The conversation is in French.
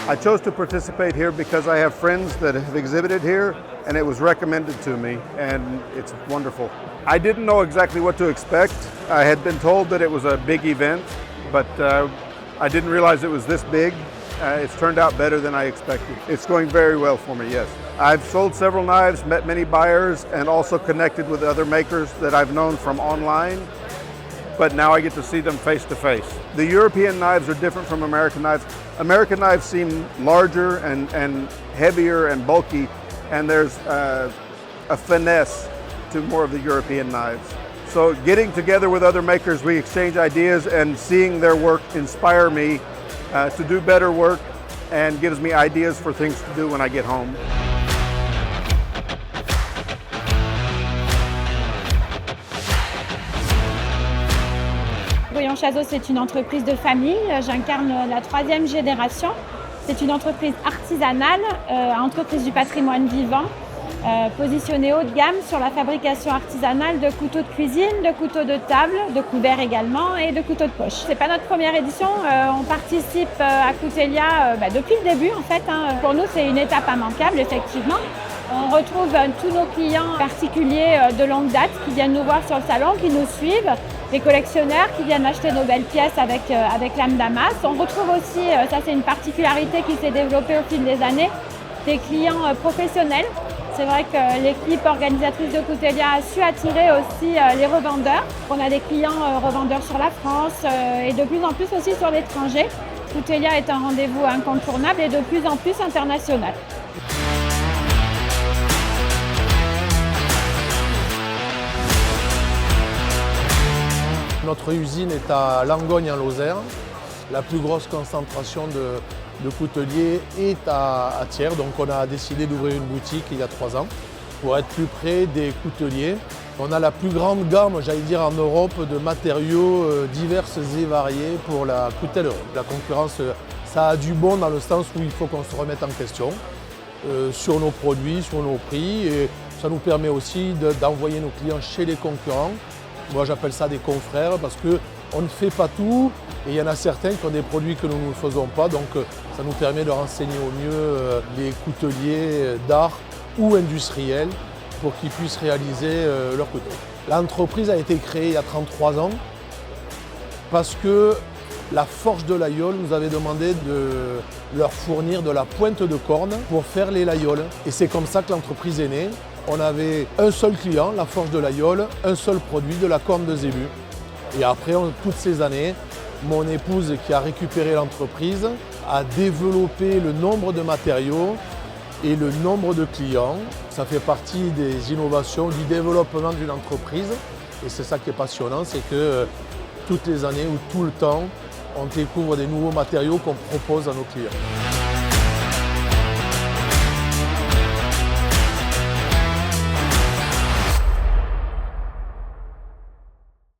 I chose to participate here because I have friends that have exhibited here and it was recommended to me and it's wonderful. I didn't know exactly what to expect. I had been told that it was a big event, but I didn't realize it was this big. It's turned out better than I expected. It's going very well for me, yes. I've sold several knives, met many buyers, and also connected with other makers that I've known from online, but now I get to see them face to face. The European knives are different from American knives. American knives seem larger and heavier and bulky, and there's a finesse to more of the European knives. So getting together with other makers, we exchange ideas, and seeing their work inspire me to do better work and gives me ideas for things to do when I get home. Brouillon Chazot, c'est une entreprise de famille. J'incarne la 3e génération. C'est une entreprise artisanale, entreprise du patrimoine vivant, positionnée haut de gamme sur la fabrication artisanale de couteaux de cuisine, de couteaux de table, de couverts également et de couteaux de poche. C'est pas notre première édition, on participe à Coutelia depuis le début en fait. Pour nous, c'est une étape immanquable effectivement. On retrouve tous nos clients particuliers de longue date qui viennent nous voir sur le salon, qui nous suivent, les collectionneurs qui viennent acheter nos belles pièces avec lame damas. On retrouve aussi, ça c'est une particularité qui s'est développée au fil des années, des clients professionnels. C'est vrai que l'équipe organisatrice de Coutelia a su attirer aussi les revendeurs. On a des clients revendeurs sur la France et de plus en plus aussi sur l'étranger. Coutelia est un rendez-vous incontournable et de plus en plus international. Notre usine est à Langogne en Lozère. La plus grosse concentration de couteliers est à Thiers. Donc on a décidé d'ouvrir une boutique il y a 3 ans pour être plus près des couteliers. On a la plus grande gamme, j'allais dire, en Europe de matériaux divers et variés pour la coutellerie. La concurrence, ça a du bon dans le sens où il faut qu'on se remette en question sur nos produits, sur nos prix. Et ça nous permet aussi d'envoyer nos clients chez les concurrents. Moi j'appelle ça des confrères parce qu'on ne fait pas tout et il y en a certains qui ont des produits que nous ne faisons pas, donc ça nous permet de renseigner au mieux les couteliers d'art ou industriels pour qu'ils puissent réaliser leurs couteaux. L'entreprise a été créée il y a 33 ans parce que la Forge de l'Aïeul nous avait demandé de leur fournir de la pointe de corne pour faire les laïoles. Et c'est comme ça que l'entreprise est née. On avait un seul client, la Forge de l'Aïeul, un seul produit, de la corne de zébu. Et après, toutes ces années, mon épouse qui a récupéré l'entreprise a développé le nombre de matériaux et le nombre de clients. Ça fait partie des innovations, du développement d'une entreprise. Et c'est ça qui est passionnant, c'est que toutes les années ou tout le temps, on découvre des nouveaux matériaux qu'on propose à nos clients.